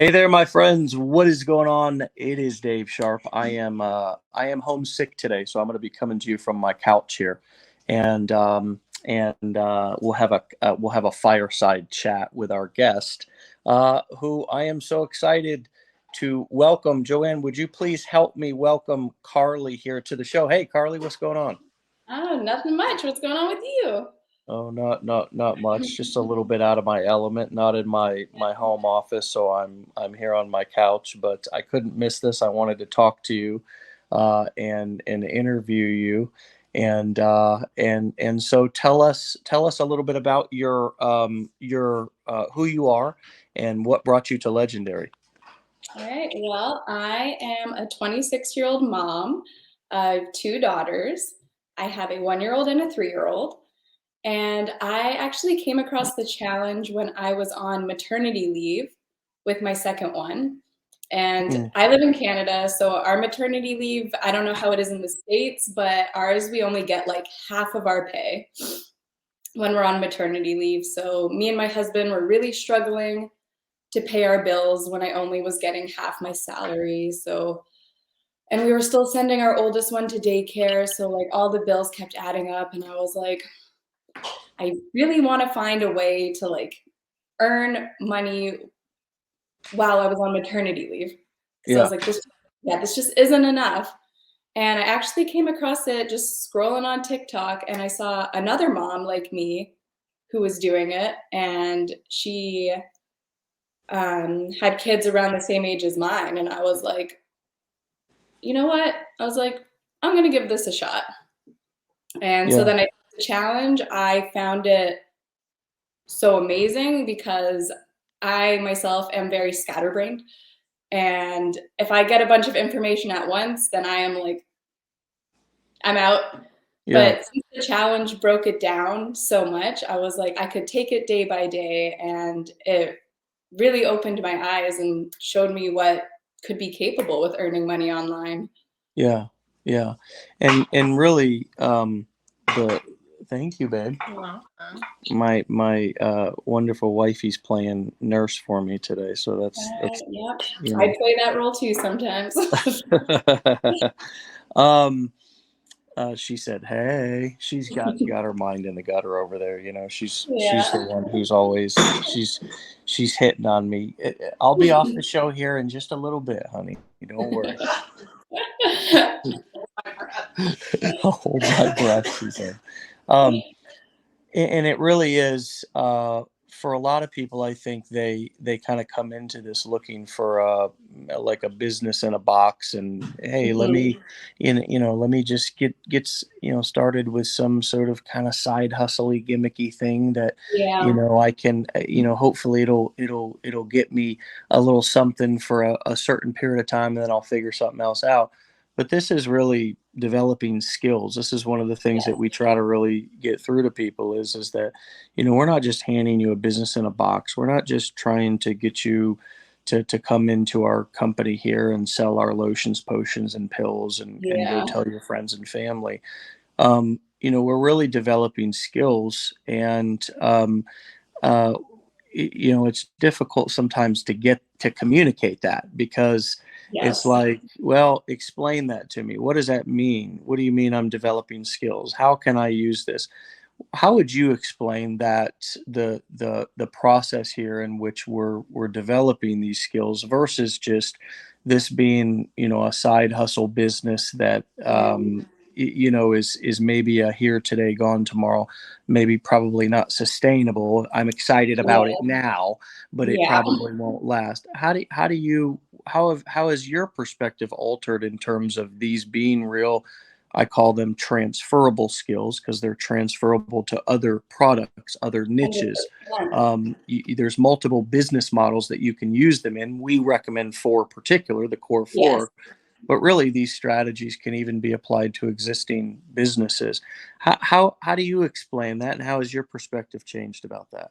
Hey there, my friends. What is going on? It is Dave Sharpe. I am homesick today, so I'm going to be coming to you from my couch here, and we'll have a fireside chat with our guest, who I am so excited to welcome. Joanne, would you please help me welcome Carley here to the show? Hey, Carley, what's going on? Oh, nothing much. What's going on with you? Oh, not much. Just a little bit out of my element, not in my home office, so I'm here on my couch. But I couldn't miss this. I wanted to talk to you, and interview you, and so tell us a little bit about your who you are and what brought you to Legendary. All right. Well, I am a 26-year-old mom of two daughters. I have a 1-year-old and a 3-year-old. And I actually came across the challenge when I was on maternity leave with my second one. And Mm, I live in Canada, so our maternity leave, I don't know how it is in the States, but ours, we only get like half of our pay when we're on maternity leave. So me and my husband were really struggling to pay our bills when I only was getting half my salary. So, and we were still sending our oldest one to daycare. So, like, all the bills kept adding up. And I was like, I really want to find a way to like earn money while I was on maternity leave. Because I was yeah, like, this just isn't enough. And I actually came across it just scrolling on TikTok, and I saw another mom like me who was doing it. And she had kids around the same age as mine. And I was like, you know what? I was like, I'm going to give this a shot. And so yeah, then I did the challenge. I found it so amazing because I myself am very scatterbrained. And if I get a bunch of information at once, then I am like, I'm out. yeah. But since the challenge broke it down so much, I was like, I could take it day by day. And it really opened my eyes and showed me what could be capable with earning money online. Yeah, yeah, and really, the thank you, babe. You're welcome. My wonderful wifey's playing nurse for me today, so that's Yep. you I know. play that role too sometimes. um, she said, "Hey, she's got her mind in the gutter over there. She's the Yeah. one who's always she's hitting on me. I'll be off the show here in just a little bit, honey. Don't worry." I'll hold my breath, she said. Um, and it really is, for a lot of people. I think they kind of come into this looking for like a business in a box, and hey, let Mhm. me, let me just get started with some sort of kind of side hustly gimmicky thing that, Yeah. I can, hopefully it'll get me a little something for a certain period of time, and then I'll figure something else out. But this is really developing skills. This is one of the things that Yes. we try to really get through to people is that, we're not just handing you a business in a box. We're not just trying to get you to come into our company here and sell our lotions, potions, and pills, and go Yeah. tell your friends and family. We're really developing skills, and uh, it's difficult sometimes to get to communicate that, because it's Yes. like, well, explain that to me. What does that mean? What do you mean I'm developing skills? How can I use this? How would you explain that, the process here in which we're developing these skills versus just this being, a side hustle business that, Yeah. is maybe a here today, gone tomorrow, maybe probably not sustainable. I'm excited about it Yeah. now, but it Yeah. probably won't last. How has your perspective altered in terms of these being real? I call them transferable skills because they're transferable to other products, other niches. 100%. There's multiple business models that you can use them in. We recommend four particular, the core Yes. four, but really these strategies can even be applied to existing businesses. How do you explain that, and how has your perspective changed about that?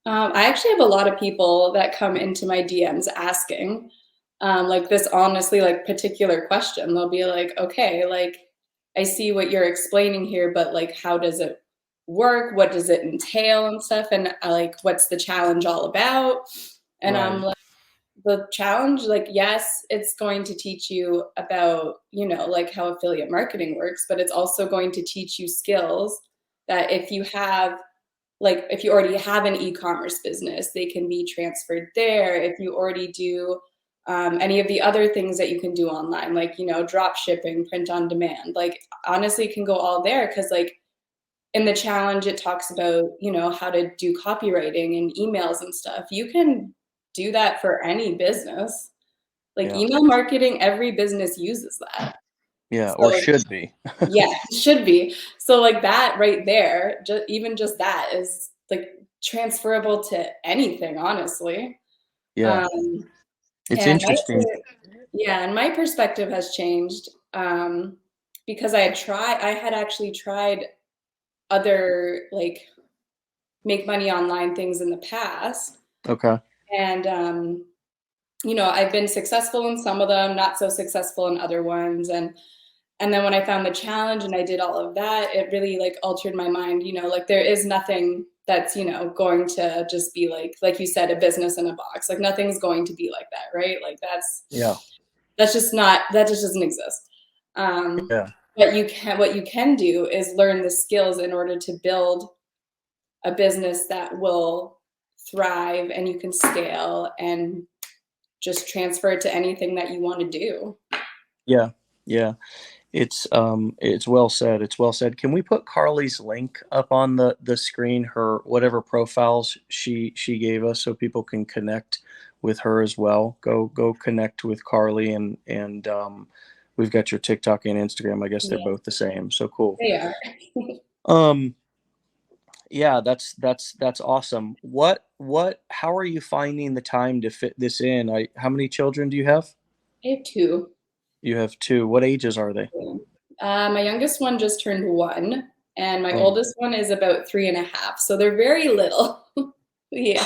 I actually have a lot of people that come into my DMs asking, like this honestly, like particular question. They'll be like, okay, like I see what you're explaining here, but like, how does it work? What does it entail and stuff? And I like, what's the challenge all about? And I'm Right. like, the challenge, like, yes, it's going to teach you about, like how affiliate marketing works, but it's also going to teach you skills that if you already have an e-commerce business, they can be transferred there. If you already do any of the other things that you can do online, like, drop shipping, print on demand, like honestly, it can go all there. Cause like in the challenge, it talks about, how to do copywriting and emails and stuff. You can do that for any business. Like Yeah. email marketing, every business uses that. Yeah. Or So should be. yeah, it should be. So like that right there, even just that is like transferable to anything, honestly. Yeah. Um, It's and interesting. and my perspective has changed because I had actually tried other like make money online things in the past, Okay. and I've been successful in some of them, not so successful in other ones, and then when I found the challenge and I did all of that, it really like altered my mind, like there is nothing that's, going to just be like you said, a business in a box. Like nothing's going to be like that, right? Like Yeah. that just doesn't exist. Um, Yeah. but what you can do is learn the skills in order to build a business that will thrive and you can scale and just transfer it to anything that you want to do. Yeah. Yeah. It's well said. It's well said. Can we put Carly's link up on the screen, her whatever profiles she gave us so people can connect with her as well? Go connect with Carly and we've got your TikTok and Instagram. I guess they're Yeah, both the same. So cool. they are. Um yeah, that's awesome. What how are you finding the time to fit this in? How many children do you have? I have two. You have two. What ages are they? My youngest one just turned 1, and my Oh, oldest one is about 3.5. So they're very little. Yeah.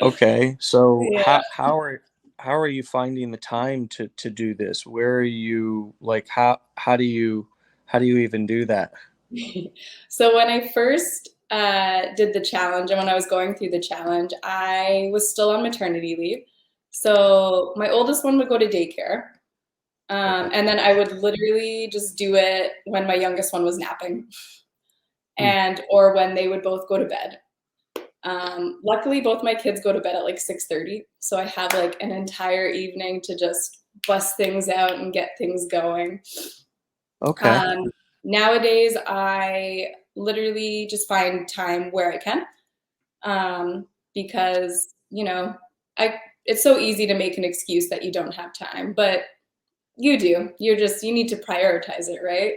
okay. So Yeah. how are you finding the time to do this? Where are you like how do you even do that? So when I first did the challenge and when I was going through the challenge, I was still on maternity leave. So my oldest one would go to daycare. Okay. And then I would literally just do it when my youngest one was napping Hmm. and or when they would both go to bed. Luckily, both my kids go to bed at like 6:30, so I have like an entire evening to just bust things out and get things going. Okay. Um, Nowadays, I literally just find time where I can because I it's so easy to make an excuse that you don't have time, but you do. You need to prioritize it, right?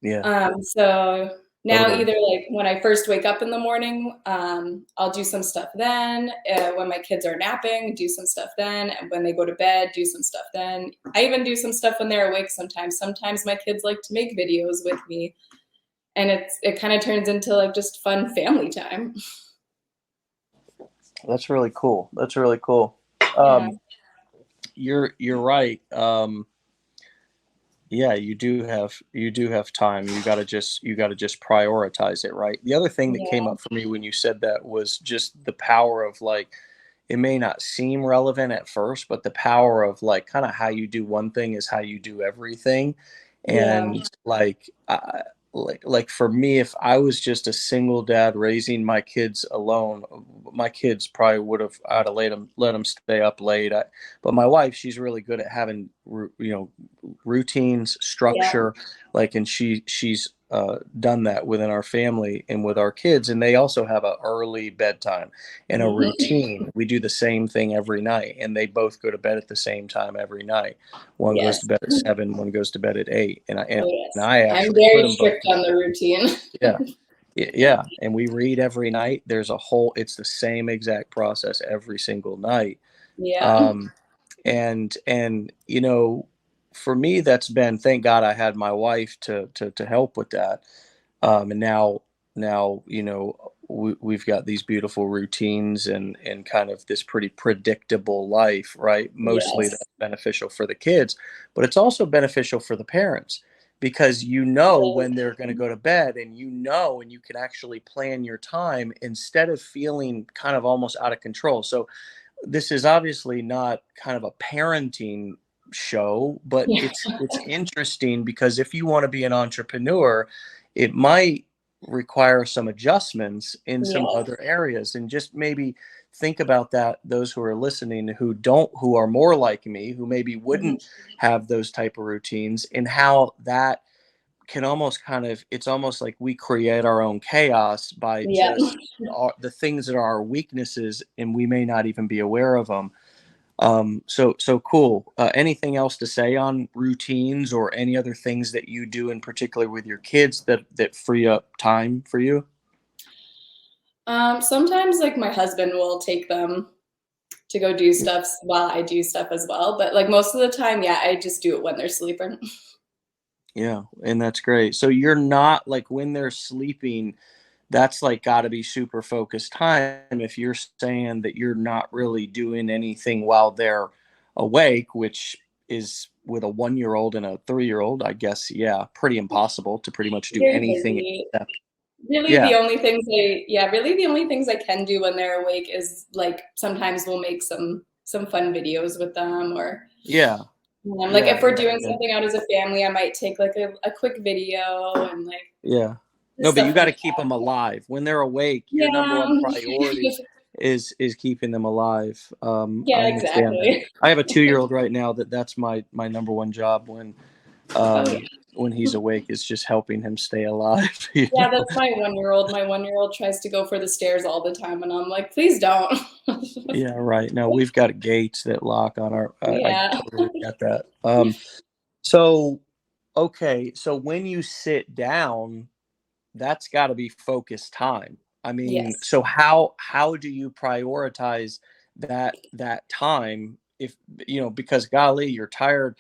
Yeah, So now totally. either like when I first wake up in the morning, I'll do some stuff then. When my kids are napping, do some stuff then. And when they go to bed, do some stuff then. I even do some stuff when they're awake sometimes. Sometimes my kids like to make videos with me, and it kind of turns into like just fun family time. That's really cool. That's really cool. Yeah. Um, you're right. Yeah, you do have time. You got to just prioritize it, right? The other thing that came Yeah. up for me when you said that was just the power of like it may not seem relevant at first, but the power of like kind of how you do one thing is how you do everything. Yeah. And like for me, if I was just a single dad raising my kids alone, my kids probably would have I'd have let them stay up late. But my wife, she's really good at having routines, Yeah. structure, like, and she's done that within our family and with our kids, and they also have a early bedtime and a Mhm. routine. We do the same thing every night, and they both go to bed at the same time every night. One goes to Yes. bed at 7, one goes to bed at 8, Oh, and yes. I I'm actually put very them both strict to bed. on the routine. Yeah, yeah, and we read every night. There's a whole. It's the same exact process every single night. Yeah. Um, and for me, that's been thank God I had my wife to help with that. And now we've got these beautiful routines and kind of this pretty predictable life, right? Mostly Yes. that's beneficial for the kids, but it's also beneficial for the parents because you know when they're going to go to bed and and you can actually plan your time instead of feeling kind of almost out of control. So this is obviously not kind of a parenting show, but Yeah. it's interesting because if you want to be an entrepreneur, it might require some adjustments in some Yeah. other areas, and just maybe think about that, those who are listening who are more like me, who maybe Mhm. wouldn't have those type of routines, and how that can almost kind of, it's almost like we create our own chaos by Yeah. just the things that are our weaknesses, and we may not even be aware of them. So cool. Anything else to say on routines or any other things that you do in particular with your kids that free up time for you? Sometimes like my husband will take them to go do stuff while I do stuff as well. But like most of the time, yeah, I just do it when they're sleeping. Yeah, and that's great. So you're not like, when they're sleeping, that's like got to be super focused time. If you're saying that you're not really doing anything while they're awake, which is with a 1 year old and a 3 year old, I guess, yeah, pretty impossible to pretty much do Very anything busy. except, Really, yeah, really the only things I can do when they're awake is like sometimes we'll make some fun videos with them, or yeah, like yeah, if we're yeah, doing yeah, something out as a family, I might take like a quick video and like yeah. No, just but you stuff got like to keep that. them alive when they're awake. Your number Yeah. one priority is keeping them alive. I Yeah, understand that. exactly. I have a 2 year old right now that's my number one job Oh yeah. um, when he's awake, is just helping him stay alive. You Yeah, know? that's my 1-year-old. My 1-year-old tries to go for the stairs all the time, and I'm like, please don't. Yeah, right. No, we've got gates that lock on our. I Yeah. totally get that. So okay, so when you sit down, that's got to be focused time. I mean, Yes. so how do you prioritize that time? If you know, because golly, you're tired.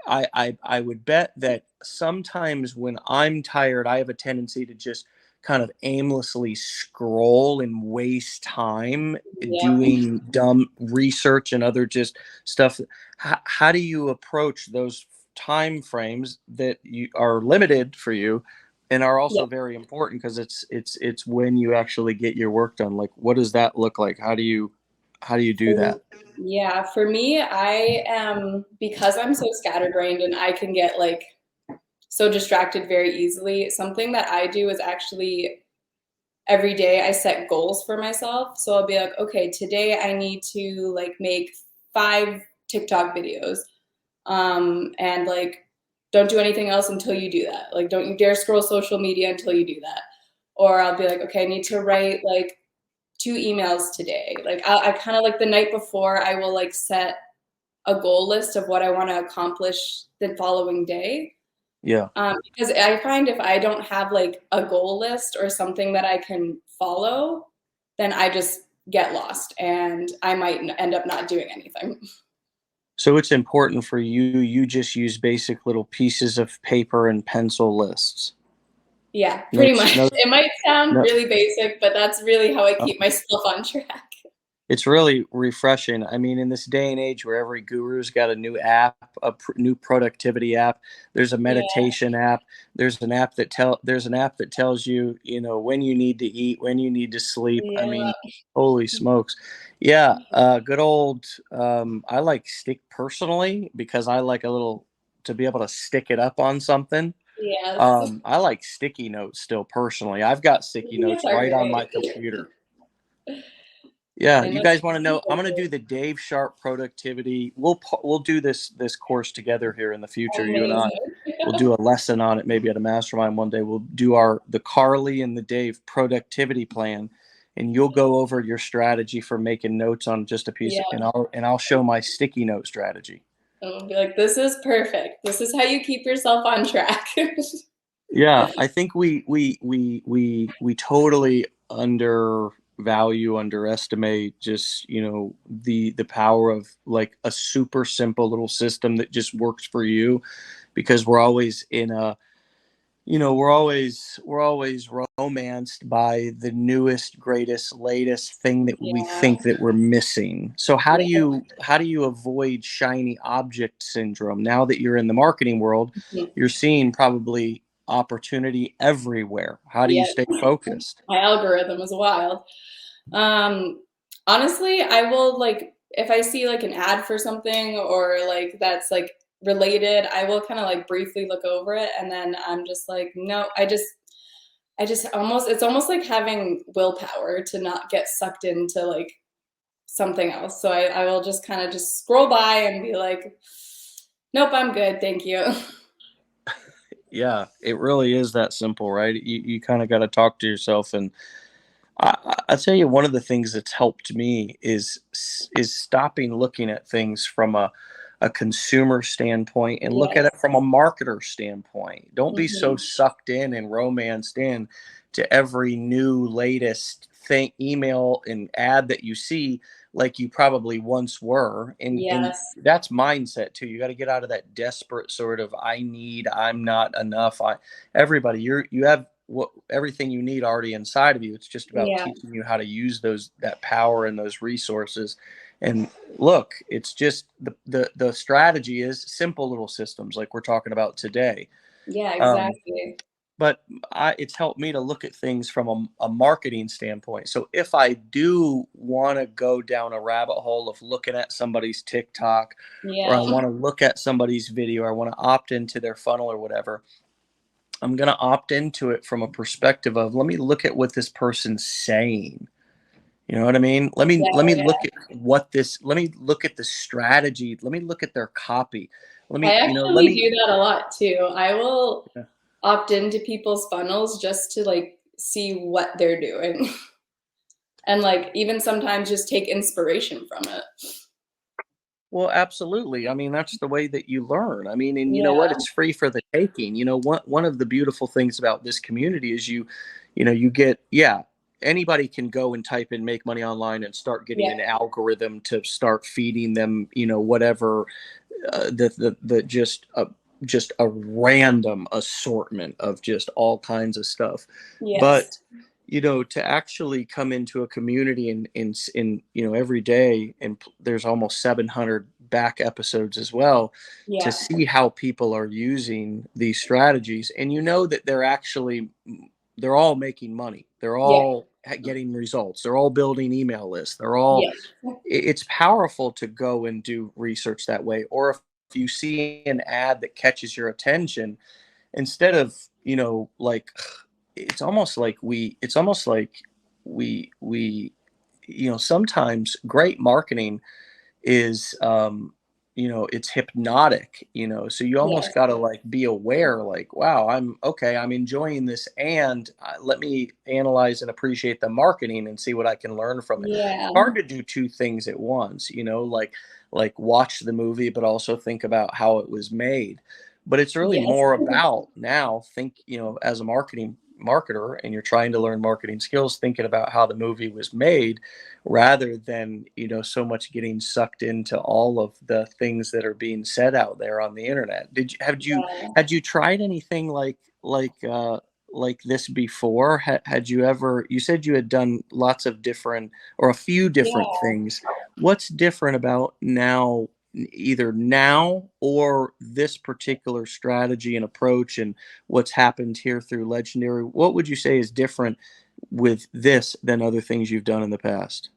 I would bet that sometimes when I'm tired, I have a tendency to just kind of aimlessly scroll and waste time Yep. doing dumb research and other just stuff. How do you approach those time frames that you are limited for you and are also Yep. very important, because it's when you actually get your work done? Like, what does that look like? How do you do For, that? yeah, for me, I am, because I'm so scatterbrained and I can get like so distracted very easily. Something that I do is actually every day I set goals for myself. So I'll be like, okay, today I need to like make 5 TikTok videos. And like don't do anything else until you do that. Like don't you dare scroll social media until you do that. Or I'll be like, okay, I need to write like 2 emails today. Like I kind of like the night before I will like set a goal list of what I want to accomplish the following day. Yeah. Because I find if I don't have like a goal list or something that I can follow, then I just get lost and I might end up not doing anything. So it's important for you. You just use basic little pieces of paper and pencil lists. Yeah, pretty Notes, much. notes, It might sound no. really basic, but that's really how I keep myself on track. It's really refreshing. I mean, in this day and age where every guru's got a new app, new productivity app, there's a Yeah, meditation app, there's an app that tells you, you know, when you need to eat, when you need to sleep. I mean, yeah, holy smokes. Yeah, good old. I like stick personally because I like a little to be able to stick it up on something. yes. I like sticky notes still personally. I've got sticky Yes notes are right on my great. computer. Yeah, And you those guys want to know? I'm are going to do the Dave Sharp productivity. We'll do this course together here in the future. You and I. amazing. We'll do a lesson on it maybe at a mastermind one day. We'll do the Carley and the Dave productivity plan, and you'll go over your strategy for making notes on just a piece, Yeah. and I'll show my sticky note strategy. And we'll be like, this is perfect. This is how you keep yourself on track. Yeah, I think we totally underestimate just, you know, the power of like a super simple little system that just works for you, because we're always in a, you know, we're always romanced by the newest, greatest, latest thing that we Yeah, think that we're missing. So yeah. how do you avoid shiny object syndrome now that you're in the marketing world? You're seeing probably opportunity everywhere. How do you Yeah. stay focused? My algorithm is wild. Um, honestly, I will like if I see like an ad for something or like that's like related, I will kind of like briefly look over it and then I'm just like, no, I just almost, it's almost like having willpower to not get sucked into like something else. So I will just kind of just scroll by and be like, nope, I'm good, thank you. Yeah, it really is that simple, right? You kind of got to talk to yourself, and I tell you, one of the things that's helped me is stopping looking at things from a consumer standpoint and look at Yes. it from a marketer standpoint. Don't be so Hmm. sucked in and romanced in to every new latest thing, email and ad that you see, like you probably once were. And Yes. that's mindset too. You got to get out of that desperate sort of I'm not enough. Everybody, you have what everything you need already inside of you. It's just about Yeah. teaching you how to use that power and those resources. And look, it's just the strategy is simple little systems like we're talking about today. Yeah, Um, exactly. but it's helped me to look at things from a marketing standpoint. So if I do want to go down a rabbit hole of looking at somebody's TikTok, or I Yeah. want to look at somebody's video, or I want to opt into their funnel or whatever, I'm going to opt into it from a perspective of let me look at what this person's saying. You know what I mean? Let me Yeah. look at let me look at the strategy. Let me look at their copy. I Let actually me do that a lot too. I will yeah. opt into people's funnels just to like see what they're doing and like even sometimes just take inspiration from it. Well, absolutely. I mean, that's the way that you learn. I mean, and you know what? Yeah. It's free for the taking. One of the beautiful things about this community is you get, yeah, anybody can go and type in make money online and start getting Yeah. an algorithm to start feeding them, whatever the just a random assortment of just all kinds of stuff. Yes. But to actually come into a community in every day, and there's almost 700 back episodes as well, to Yeah. see how people are using these strategies, and that they're all making money, they're Yeah. all getting results, they're all building email lists, they're all Yeah. it's powerful to go and do research that way. Or if you see an ad that catches your attention, instead of like it's almost like we sometimes great marketing is it's hypnotic, so you almost Yes. got to like be aware, like, wow, I'm okay, I'm enjoying this, and let me analyze and appreciate the marketing and see what I can learn from it. It's Yeah. hard to do two things at once, like watch the movie but also think about how it was made. But it's really Yes. more about now think, as a marketer, and you're trying to learn marketing skills, thinking about how the movie was made, rather than so much getting sucked into all of the things that are being said out there on the internet. Had you tried anything like this before? Had you ever, you said you had done lots of different, or a few different Yeah. things. What's different about now, either now or this particular strategy and approach, and what's happened here through Legendary? What would you say is different with this than other things you've done in the past?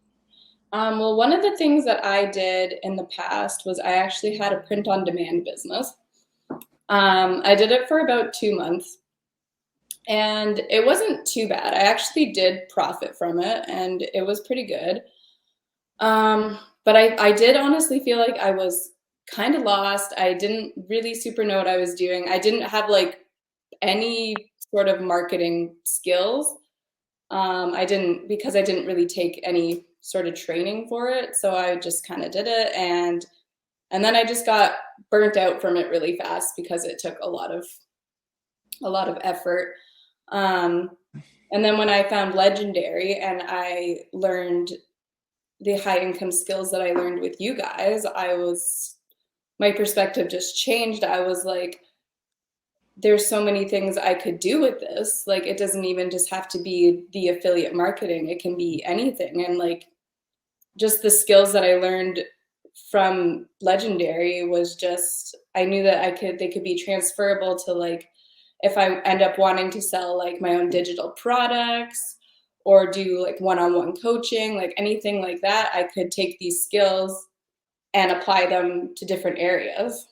Well, one of the things that I did in the past was I actually had a print on demand business. I did it for about 2 months and it wasn't too bad. I actually did profit from it and it was pretty good. But I did honestly feel like I was kind of lost. I didn't really super know what I was doing. I didn't have like any sort of marketing skills. I didn't, because I didn't really take any sort of training for it. So I just kind of did it and then I just got burnt out from it really fast because it took a lot of effort. Um, and then when I found Legendary and I learned the high income skills that I learned with you guys, my perspective just changed. I was like, there's so many things I could do with this. Like, it doesn't even just have to be the affiliate marketing, it can be anything. And like, just the skills that I learned from Legendary was just, I knew that they could be transferable to like, if I end up wanting to sell like my own digital products or do like one-on-one coaching, like anything like that, I could take these skills and apply them to different areas.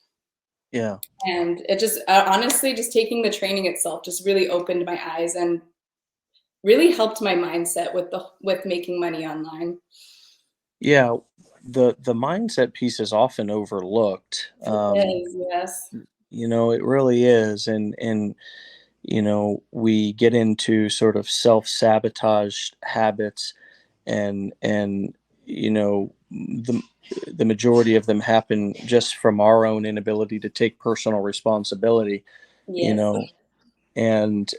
Yeah. And it just honestly, just taking the training itself just really opened my eyes and really helped my mindset with making money online. Yeah. The mindset piece is often overlooked. It is, yes. It really is. And we get into sort of self-sabotage habits, and the majority of them happen just from our own inability to take personal responsibility, you Yes. know, and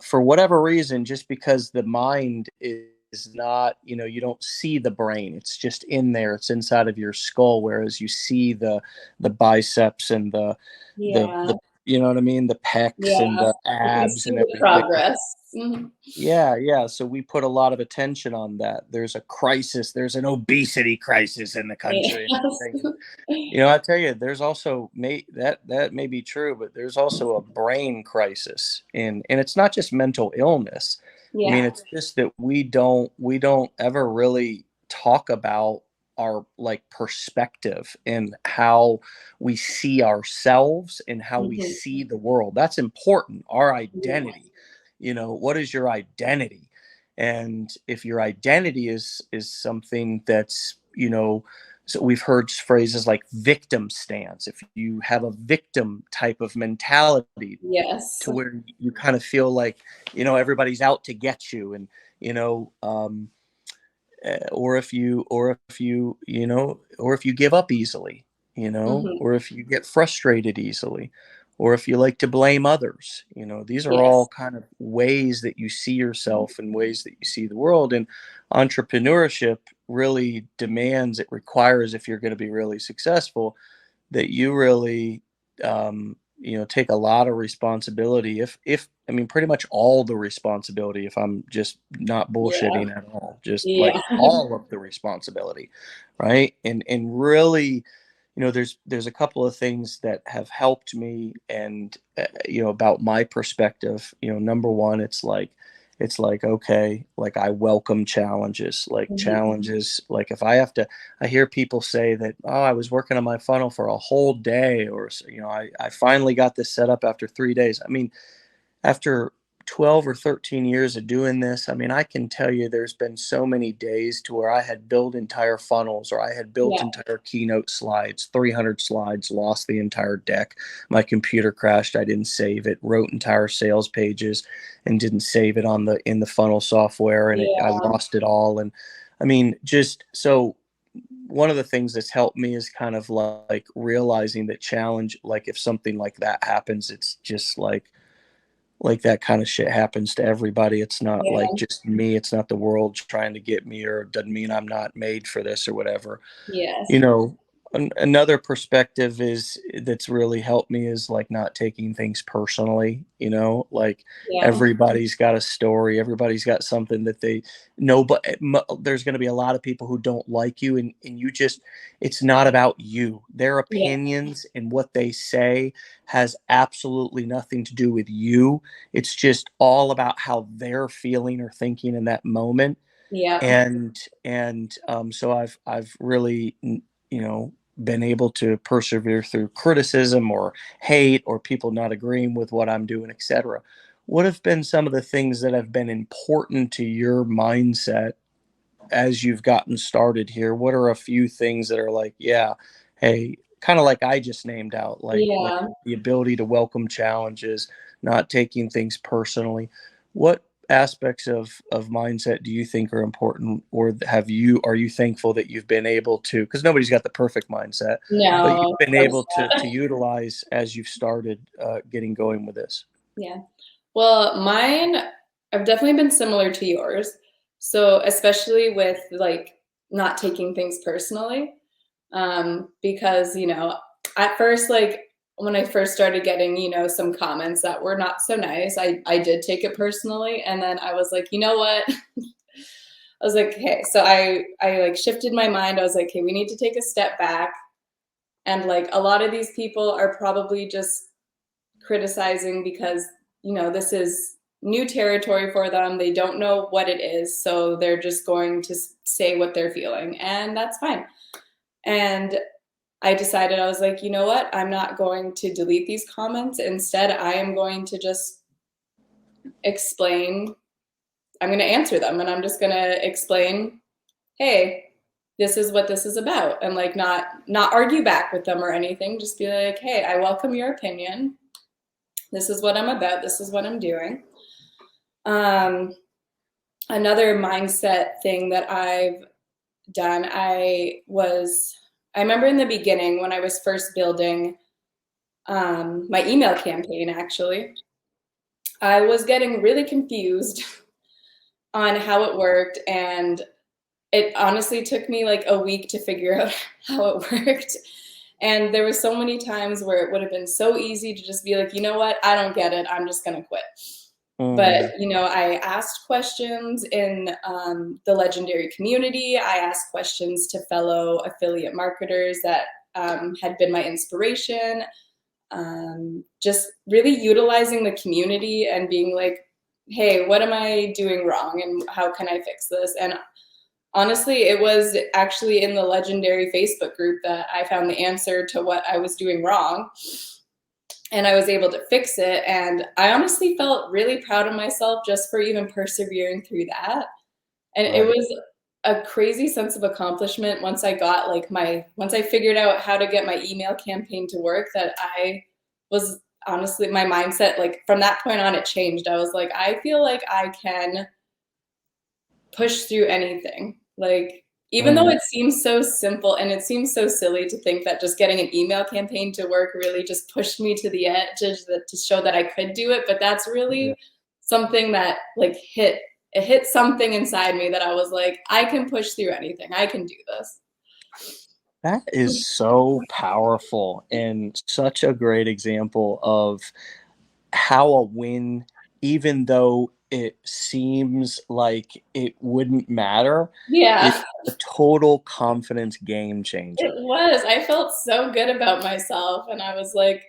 for whatever reason, just because the mind is not, you don't see the brain, it's just in there, it's inside of your skull, whereas you see the biceps and the Yeah. you know what I mean, the pecs and Yeah. the You can abs see and the everything. progress. Mhm. Yeah, yeah. So we put a lot of attention on that. There's a crisis. There's an obesity crisis in the country and Yes. everything. I tell you, there's also that may be true, but there's also a brain crisis, and it's not just mental illness. I mean, Yeah. it's just that we don't ever really talk about our like perspective and how we see ourselves and how we Mhm. see the world. That's important. Our Yeah. identity. What is your identity? And if your identity is something that's, so we've heard phrases like victim stance. If you have a victim type of mentality Yes. to where you kind of feel like, everybody's out to get you, and you know or if you give up easily, Mhm. or if you get frustrated easily, or if you like to blame others. These are all Yes. kind of ways that you see yourself and ways that you see the world. And entrepreneurship really it requires, if you're going to be really successful, that you really take a lot of responsibility, if I mean pretty much all the responsibility, if I'm just not Yeah. bullshitting at all, just like Yeah. all of the responsibility, right? And really, there's a couple of things that have helped me, and about my perspective. Number one, it's like, okay, like I welcome challenges, like Mhm. challenges, like if I have to, I hear people say that, oh, I was working on my funnel for a whole day, or, I finally got this set up after 3 days. I mean, after 12 or 13 years of doing this, I mean, I can tell you there's been so many days to where I had built entire funnels, or I had built Yeah. entire keynote slides, 300 slides, lost the entire deck. My computer crashed. I didn't save it, wrote entire sales pages and didn't save it in the funnel software. And I Yeah. lost it all. And I mean, just so one of the things that's helped me is kind of like realizing that challenge, like if something like that happens, it's just like that kind of shit happens to everybody. It's not like Yeah. just me. It's not the world trying to get me, or it doesn't mean I'm not made for this or whatever. Yes. you know Another perspective is that's really helped me is like not taking things personally. Like Yeah. everybody's got a story, everybody's got something that they know, but there's going to be a lot of people who don't like you, and you just, it's not about you. Their Yeah. opinions and what they say has absolutely nothing to do with you. It's just all about how they're feeling or thinking in that moment. Yeah. And so I've really, been able to persevere through criticism or hate or people not agreeing with what I'm doing, etc. What have been some of the things that have been important to your mindset as you've gotten started here? What are a few things that are like, yeah, hey, kind of like I just named out, like Yeah. the ability to welcome challenges, not taking things personally. What aspects of mindset do you think are important, or are you thankful that you've been able to, because nobody's got the perfect mindset, but No, you've of been course able to not. utilize as you've started getting going with this? Yeah. Well, mine have definitely been similar to yours. So, especially with like not taking things personally, because, at first, like when I first started getting, some comments that were not so nice, I did take it personally. And then I was like, you know what? I was like, okay, so I like shifted my mind. I was like, okay, we need to take a step back. And like a lot of these people are probably just criticizing because, this is new territory for them. They don't know what it is, so they're just going to say what they're feeling, and that's fine. And I decided, I was like, you know what? I'm not going to delete these comments. Instead, I am going to just explain. I'm going to answer them, and I'm just going to explain, hey, this is what this is about, and like not argue back with them or anything. Just be like, hey, I welcome your opinion. This is what I'm about. This is what I'm doing. Another mindset thing that I've done, I remember in the beginning when I was first building my email campaign, actually, I was getting really confused on how it worked, and it honestly took me like a week to figure out how it worked. And there were so many times where it would have been so easy to just be like, you know what, I don't get it, I'm just gonna quit. But, you know, I asked questions in the legendary community. I asked questions to fellow affiliate marketers that had been my inspiration. Just really utilizing the community and being like, hey, what am I doing wrong and how can I fix this? And honestly, it was actually in the legendary Facebook group that I found the answer to what I was doing wrong. And I was able to fix it. And I honestly felt really proud of myself just for even persevering through that. And it was a crazy sense of accomplishment once I got like once I figured out how to get my email campaign to work, that I was honestly, my mindset, like from that point on, it changed. I was like, I feel like I can push through anything. Like, even though it seems so simple and it seems so silly to think that just getting an email campaign to work really just pushed me to the edge to show that I could do it. But that's really something that like hit something inside me that I was like, I can push through anything. I can do this. That is so powerful and such a great example of how a win, even though it seems like it wouldn't matter, Yeah, is a total confidence game changer. it was. I felt so good about myself, and I was like,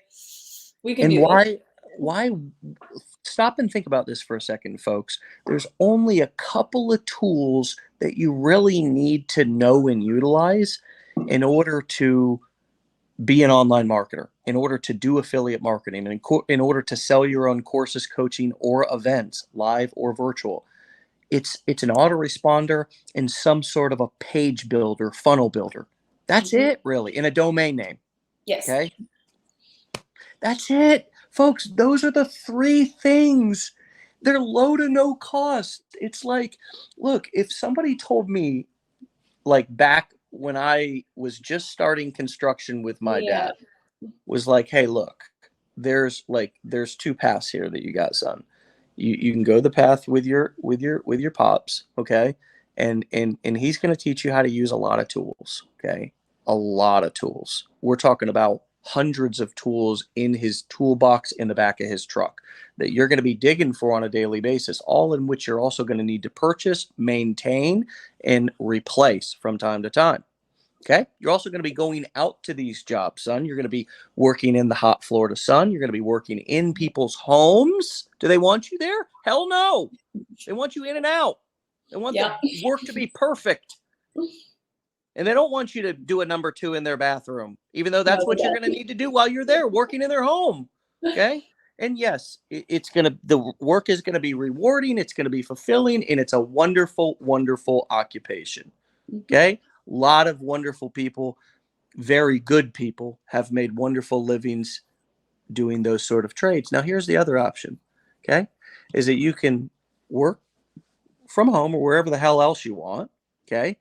we can And do this. why stop and think about this for a second, folks. There's only a couple of tools that you really need to know and utilize in order to be an online marketer, in order to do affiliate marketing, and in order to sell your own courses, coaching, or events, live or virtual. It's an autoresponder and some sort of a page builder, funnel builder. That's it, really, in a domain name. Yes. Okay? That's it. Folks, those are the three things. They're low to no cost. It's like, look, if somebody told me, like back when I was just starting construction with my dad, was like, hey, look, there's two paths here that you got, son. You can go the path with your pops, okay? And he's going to teach you how to use a lot of tools, okay? A lot of tools. We're talking about hundreds of tools in his toolbox in the back of his truck that you're going to be digging for on a daily basis, all in which you're also going to need to purchase, maintain, and replace from time to time. Okay. You're also going to be going out to these jobs, son. You're going to be working in the hot Florida sun. You're going to be working in people's homes. Do they want you there? Hell no. They want you in and out. They want the work to be perfect. And they don't want you to do a number 2 in their bathroom, even though that's what you're going to need to do while you're there working in their home. Okay. And yes, the work is going to be rewarding. It's going to be fulfilling, and it's a wonderful, wonderful occupation. Okay. A lot of wonderful people, very good people, have made wonderful livings doing those sort of trades. Now, here's the other option, okay, is that you can work from home or wherever the hell else you want, okay?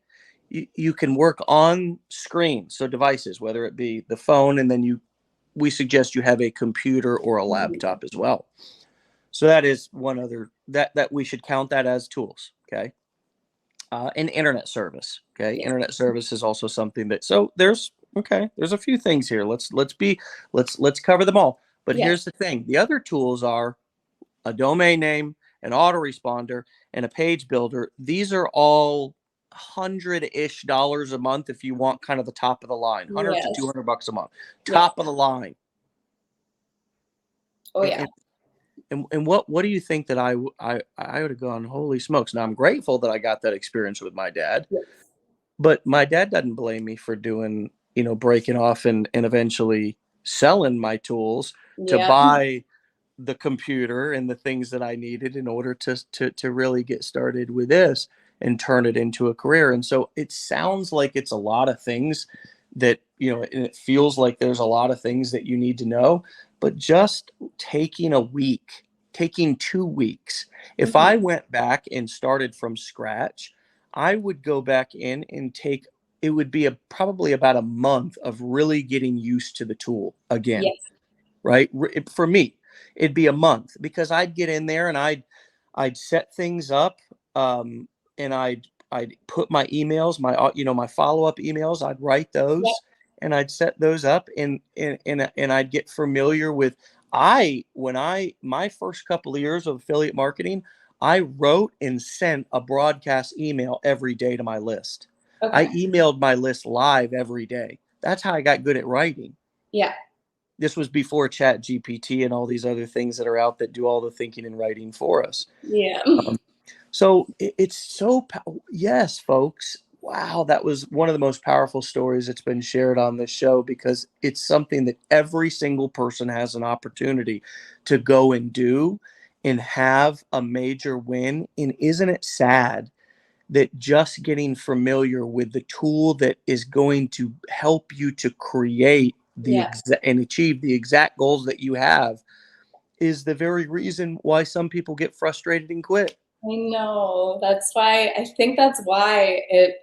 You can work on screen, so devices, whether it be the phone, and then we suggest you have a computer or a laptop as well. So that is one other, that we should count that as tools, okay? An internet service. Okay. Yeah. Internet service is also something that, so there's a few things here. Let's cover them all. But here's the thing. The other tools are a domain name, an autoresponder, and a page builder. These are all $100-ish a month if you want kind of the top of the line, 100 to $200 a month. Top of the line. Oh, yeah. And what do you think that I would have gone, holy smokes. Now I'm grateful that I got that experience with my dad, Yes. but my dad doesn't blame me for doing, breaking off and eventually selling my tools to Yeah. buy the computer and the things that I needed in order to really get started with this and turn it into a career. And so it sounds like it's a lot of things that, and it feels like there's a lot of things that you need to know, but just taking a week, taking 2 weeks. If Mhm. I went back and started from scratch, I would go back in and it would be probably about a month of really getting used to the tool again, Yes. right? For me, it'd be a month because I'd get in there and I'd set things up, and I'd put my emails, my follow-up emails, I'd write Yep. those and I'd set those up and I'd get familiar with when I my first couple of years of affiliate marketing, I wrote and sent a broadcast email every day to my list. I Okay. emailed my list live every day. That's how I got good at writing. Yeah. This was before Chat GPT and all these other things that are out that do all the thinking and writing for us. Yeah. So it's so, yes, folks. Wow, that was one of the most powerful stories that's been shared on this show because it's something that every single person has an opportunity to go and do and have a major win. And isn't it sad that just getting familiar with the tool that is going to help you to create Yeah. and achieve the exact goals that you have is the very reason why some people get frustrated and quit. I know. I think that's why it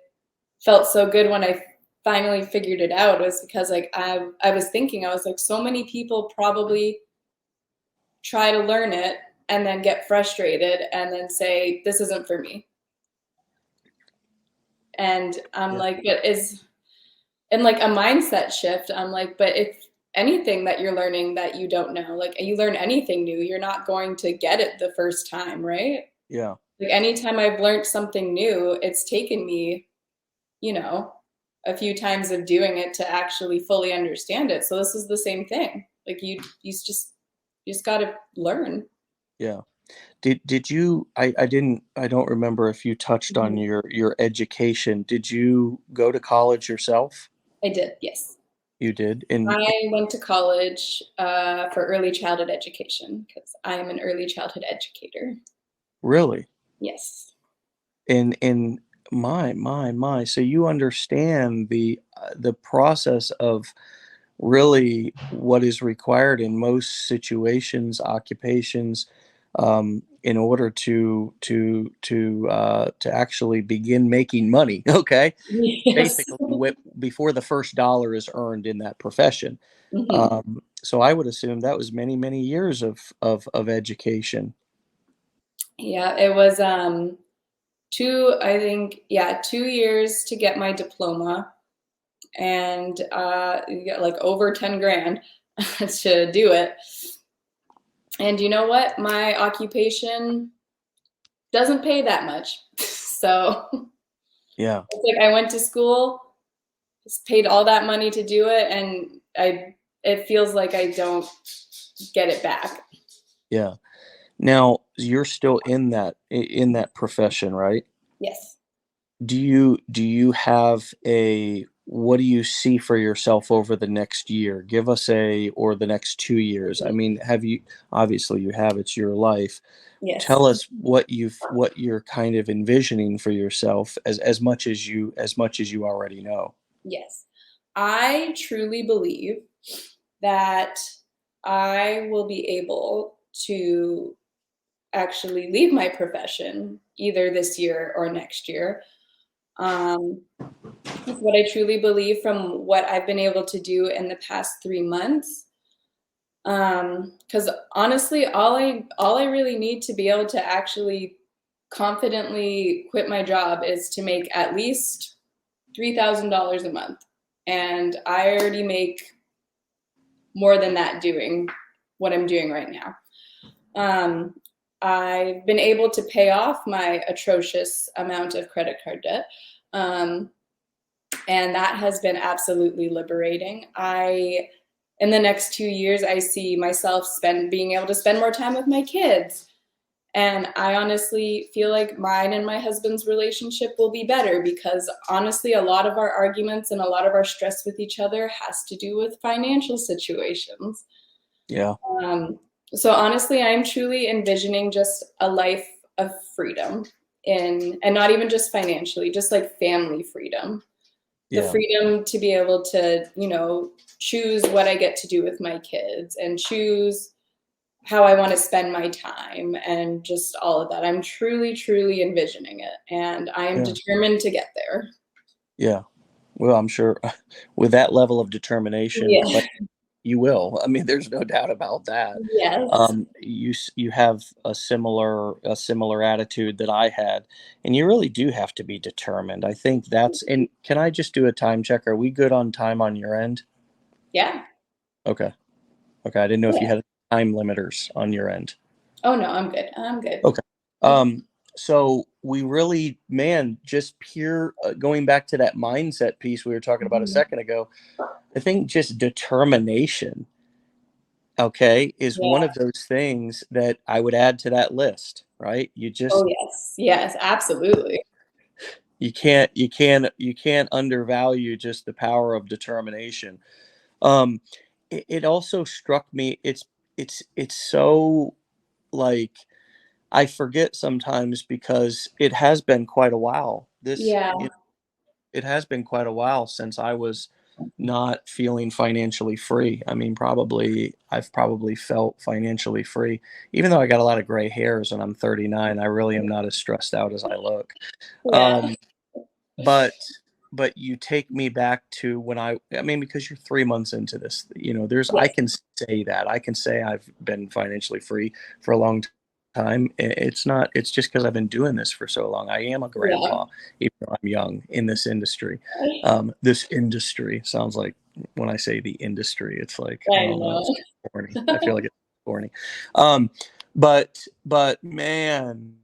felt so good when I finally figured it out, was because like I was thinking, I was like, so many people probably try to learn it and then get frustrated and then say, this isn't for me. And I'm Yeah. like, but is and like a mindset shift, I'm like, but if anything that you're learning that you don't know, like you learn anything new, you're not going to get it the first time, right? Yeah. Like anytime I've learned something new, it's taken me, you know, a few times of doing it to actually fully understand it. So this is the same thing. Like you just got to learn. Yeah. Did you I don't remember if you touched on Mhm. your education. Did you go to college yourself? I did, yes. You did. And I went to college for early childhood education because I am an early childhood educator. really? Yes. And my. So you understand the process of really what is required in most situations, occupations, in order to actually begin making money. Okay, Yes. basically, before the first dollar is earned in that profession. Mhm. So I would assume that was many years of education. Yeah, it was I think, yeah, 2 years to get my diploma, and you get like over 10 grand to do it. And you know what? My occupation doesn't pay that much. So Yeah, it's like I went to school, just paid all that money to do it, and it feels like I don't get it back. yeah. Now you're still in that profession, right? Yes. Do you have a what do you see for yourself over the next year? Give us or the next 2 years. I mean, have you obviously you have, it's your life. Yes. Tell us what you're kind of envisioning for yourself as much as you already know. Yes. I truly believe that I will be able to actually leave my profession either this year or next year. Um, it's what I truly believe from what I've been able to do in the past 3 months. Because honestly, all I really need to be able to actually confidently quit my job is to make at least $3,000 a month, and I already make more than that doing what I'm doing right now. Um, I've been able to pay off my atrocious amount of credit card debt. Um, and that has been absolutely liberating. I in the next 2 years, I see myself being able to spend more time with my kids. And I honestly feel like mine and my husband's relationship will be better because honestly, a lot of our arguments and a lot of our stress with each other has to do with financial situations. Yeah. So honestly, I'm truly envisioning just a life of freedom and not even just financially, just like family freedom. The Yeah. freedom to be able to, choose what I get to do with my kids and choose how I want to spend my time and just all of that. I'm truly, truly envisioning it, and I am Yeah. determined to get there. Yeah. Well, I'm sure with that level of determination, Yeah. you will. I mean, there's no doubt about that. Yes. You have a similar attitude that I had, and you really do have to be determined. I think that's. And can I just do a time check? Are we good on time on your end? Yeah. Okay. Okay. I didn't know if you Yeah. had time limiters on your end. Oh no, I'm good. I'm good. Okay. So we really, man, just pure going back to that mindset piece we were talking about a Mhm. second ago. I think just determination, okay, is one Yeah. of those things that I would add to that list, right? Oh yes. Yes, absolutely. You can't undervalue just the power of determination. Um, it also struck me. It's so like I forget sometimes because it has been quite a while. Yeah. It has been quite a while since I was not feeling financially free. I mean, I've probably felt financially free, even though I got a lot of gray hairs and I'm 39. I really am not as stressed out as I look. Yeah. Um, but but you take me back to when I mean, because you're 3 months into this, there's I Yes. can say that. I can say I've been financially free for a long time. It's just because I've been doing this for so long. I am a Yeah. grandpa, even though I'm young in this industry. This industry sounds like when I say the industry, it's like, I I don't know, know. it's corny. I feel like it's corny. Um, but man,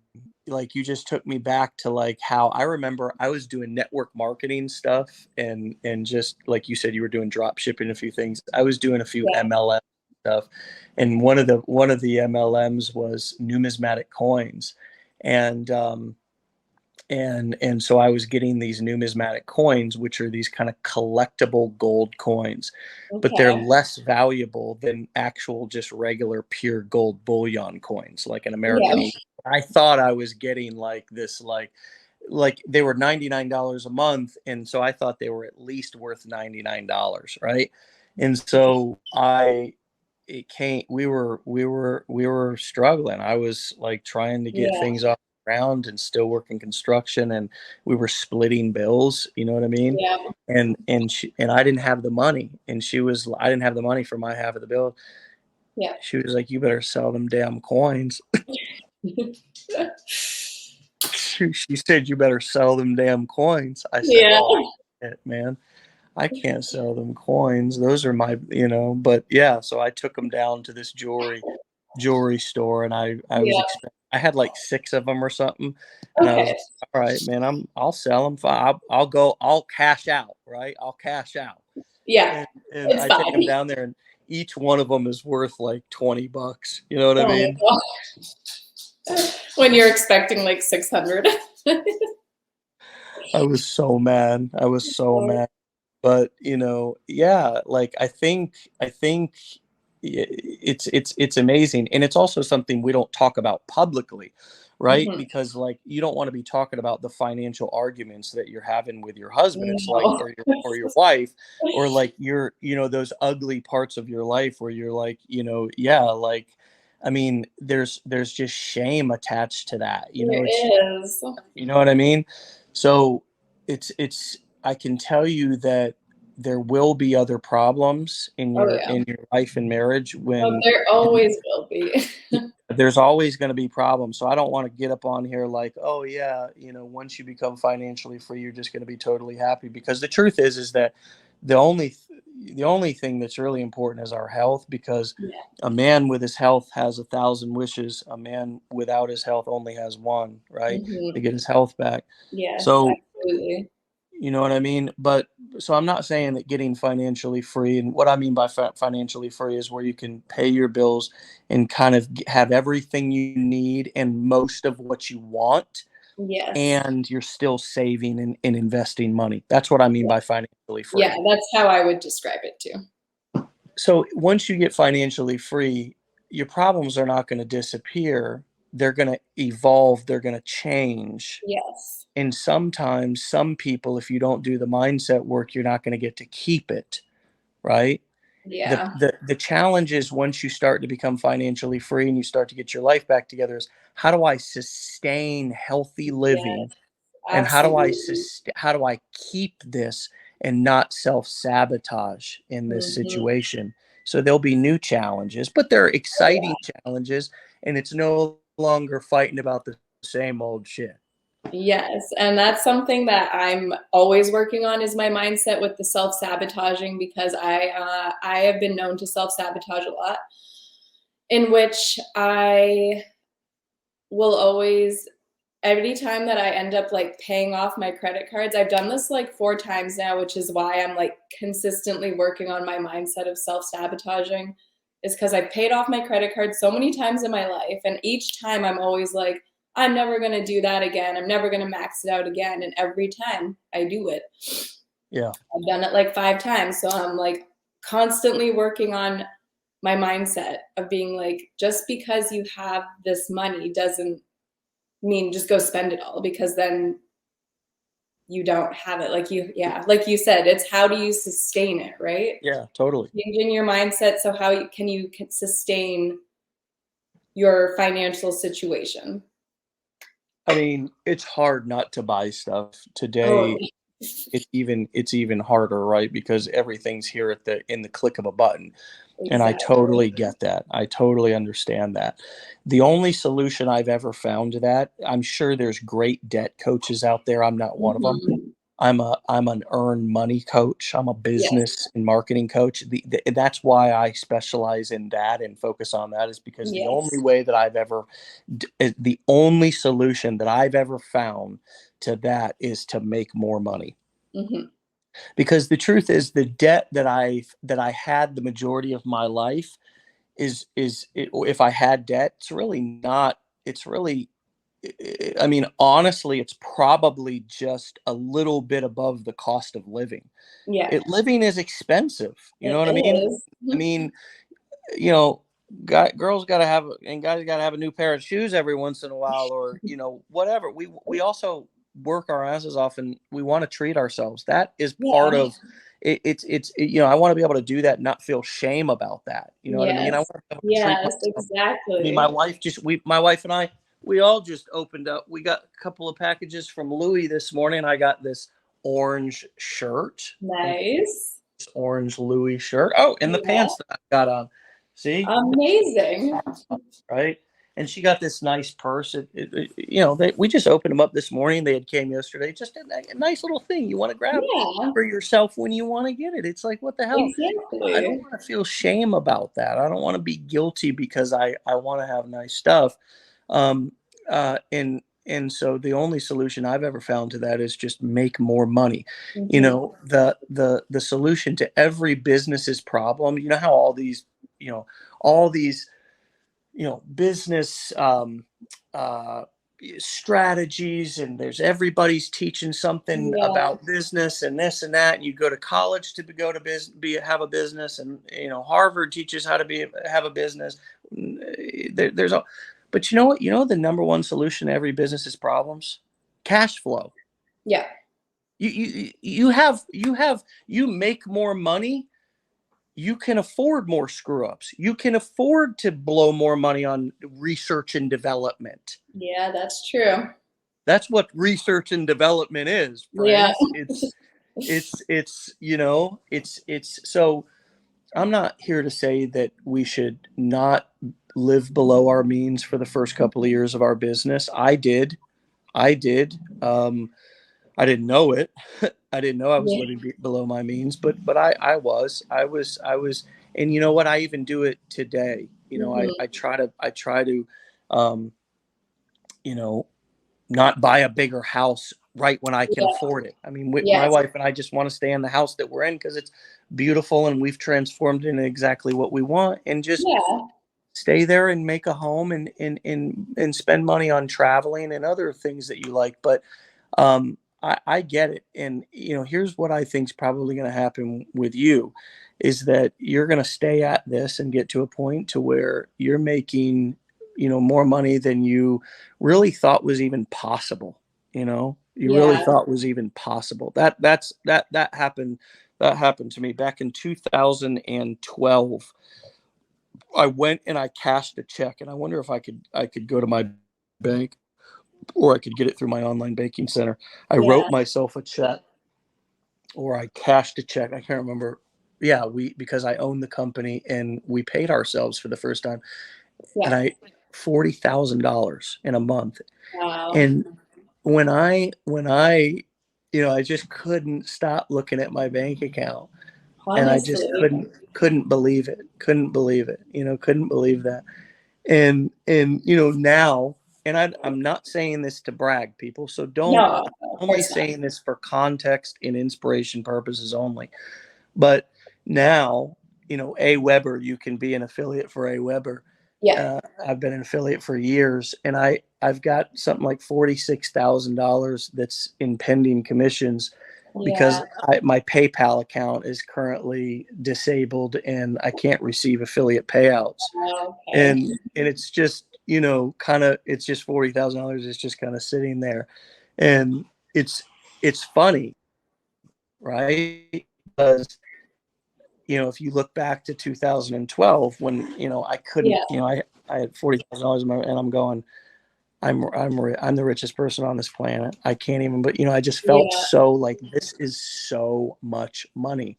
like you just took me back to like how I remember I was doing network marketing stuff and just like you said, you were doing drop shipping a few things. I was doing a few Yeah. MLM stuff, and one of the MLMs was numismatic coins, and and so I was getting these numismatic coins, which are these kind of collectible gold coins, but they're Okay. less valuable than actual just regular pure gold bullion coins, like an Yeah. American Eagle. I thought I was getting like this, like they were $99 a month, and so I thought they were at least worth $99, right? And so I it came we were struggling. I was like trying to get Yeah. things off the ground and still working construction, and we were splitting bills, you know what I mean? Yeah. And I didn't have the money, and I didn't have the money for my half of the bill. Yeah. She was like, "You better sell them damn coins." She said, "You better sell them damn coins." I said, Yeah. "Oh, shit, man. I can't sell them coins. Those are but yeah, so I took them down to this jewelry store, and Yeah. I had like 6 of them or something, and I was Okay. like, "All right, man, I'll sell them. I'll cash out, right? I'll cash out." Yeah. And It's I take them fine. down there, and each one of them is worth like $20. You know what I Oh mean? my god. When you're expecting like 600. I was so mad. I was so mad. But, yeah, like I think it's amazing, and it's also something we don't talk about publicly, right? Mhm. Because like you don't want to be talking about the financial arguments that you're having with your husband. It's like No. or your wife, or like those ugly parts of your life where you're like, yeah, like I mean, there's just shame attached to that. There It's is. you know what I mean? So it's I can tell you that there will be other problems in Oh your yeah. in your life and marriage Oh, when there always will be. there's always going to be problems. So I don't want to get up on here like, oh yeah, once you become financially free, you're just going to be totally happy, because the truth is that the only the only thing that's really important is our health, because Yeah. a man with his health has 1,000 wishes. A man without his health only has one, right? To Mhm. get his health back. Yes, So absolutely. You know what I mean? But so I'm not saying that getting financially free, and what I mean by financially free is where you can pay your bills and kind of have everything you need and most of what you want, Yes. and you're still saving and investing money. That's what I mean by financially Yeah, free. that's how I would describe it too. So once you get financially free, your problems are not going to disappear. They're going to evolve, they're going to change. Yes. And sometimes some people, if you don't do the mindset work, you're not going to get to keep it, right? The, Yeah. the the challenge is once you start to become financially free and you start to get your life back together is how do I sustain healthy Yes, living, and absolutely. how do I keep this and not self-sabotage in this Mhm. situation? So there'll be new challenges, but they're Oh, exciting yeah. challenges, and it's no longer fighting about the same old shit. Yes, and that's something that I'm always working on is my mindset with the self-sabotaging because I have been known to self-sabotage a lot, in which I will always every time that I end up like paying off my credit cards, I've done this like 4 times now, which is why I'm like consistently working on my mindset of self-sabotaging, is because I've paid off my credit card so many times in my life. And each time I'm always like, I'm never going to do that again. I'm never going to max it out again. And every time I do it, Yeah. I've done it like 5 times. So I'm like constantly working on my mindset of being like, just because you have this money doesn't mean just go spend it all because then you don't have it. Like like you said, it's how do you sustain it, right? Yeah, totally. Changing your mindset. So how can you sustain your financial situation? I mean, it's hard not to buy stuff Oh, today. It's even harder, right? Because everything's here at the in the click of a button. And I exactly. totally get that. I totally understand that. The only solution I've ever found to that, I'm sure there's great debt coaches out there. I'm not one of them. Mhm. I'm an earn money coach. I'm a Yes. business and marketing coach. That's why I specialize in that and focus on that is because Yes. the only solution that I've ever found to that is to make more money. Hmm. Because the truth is the debt that I had the majority of my life if I had debt, it's really I mean, honestly, it's probably just a little bit above the cost of living. Yeah, Living is expensive. You know it what I mean? is. I mean, you know, girls got to have and guys got to have a new pair of shoes every once in a while, or whatever. We also work our asses off, and we want to treat ourselves. That is part Yeah. of it. I want to be able to do that, and not feel shame about that. You know what I mean? I Yes. want to be able to treat Yes, myself. I mean, exactly. my wife and I, we all just opened up. We got a couple of packages from Louis this morning. I got this orange shirt. Nice. This orange Louis shirt. Oh, and the Yeah. pants that I got on. See, Amazing. right? And she got this nice purse. We just opened them up this morning. They had came yesterday. Just a nice little thing you want to grab Yeah, for yourself when you want to get it. It's like, what the hell? I don't exactly. want to feel shame about that. I don't want to be guilty because I want to have nice stuff. Um, and so the only solution I've ever found to that is just make more money. Mhm. The solution to every business's problem. You know how all these business uh, strategies, and everybody's teaching something Yeah. about business and this and that, and you go to college to go to have a business, and Harvard teaches how to have a business. There's a But you know what, the number one solution to every business's problems: cash flow. Yeah. You make more money, you can afford more screw ups. You can afford to blow more money on research and development. Yeah, that's true. That's what research and development is, Yeah. friends. It's so I'm not here to say that we should not live below our means for the first couple of years of our business. I did. I didn't know it. I didn't know I was Yeah. living below my means, but I was, and you know what? I even do it today. Mhm. I try to, um, you know, not buy a bigger house right when I can Yeah. afford it. I mean, my Yes. wife and I just want to stay in the house that we're in because it's beautiful and we've transformed it into exactly what we want, and just Yeah. stay there and make a home, and spend money on traveling and other things that you like. But I get it. And, here's what I think is probably going to happen with you is that you're going to stay at this and get to a point to where you're making, more money than you really thought was even possible. You really Yeah. thought was even possible. That happened. That happened to me back in 2012. I went and I cashed a check, and I wonder if I could go to my bank, or I could get it through my online banking center. I wrote Yeah. myself a check, or I cashed a check. I can't remember. Yeah, because I own the company and we paid ourselves for the first time, and Yeah. I $40,000 in a month. Wow. And when I I just couldn't stop looking at my bank account, and I just Honestly. couldn't believe it. Couldn't believe it. Couldn't believe that. And now, and I'm not saying this to brag, people, so don't. No, I'm of only course not. saying this for context and inspiration purposes only. But now, A Weber, you can be an affiliate for A Weber. Yeah. I've been an affiliate for years, and I've got something like $46,000 that's in pending commissions because Yeah. my PayPal account is currently disabled and I can't receive affiliate payouts. Okay. And it's just, it's just $40,000. It's just kind of sitting there, and it's funny, right? Because if you look back to 2012, when I couldn't, Yeah. I had $40,000 and I'm going, I'm the richest person on this planet. I can't even, but I just felt Yeah. so like this is so much money.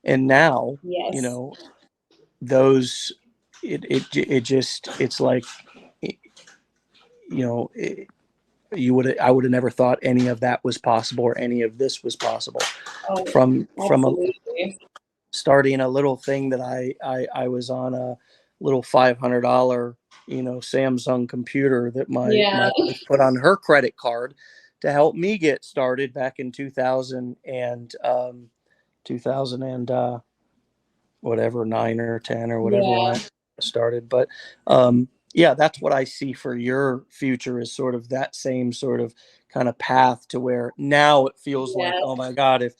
And now, Yes. those it just it's like, you know it, I would have never thought any of that was possible, or any of this was possible, Oh, from absolutely. starting a little thing that I was on a little $500 Samsung computer that my Yeah. wife put on her credit card to help me get started back in 2000 and 2000 and whatever, 9 or 10 or whatever, when Yeah. I started. But yeah, that's what I see for your future, is sort of that same sort of kind of path, to where now it feels like, Yes. oh my God, if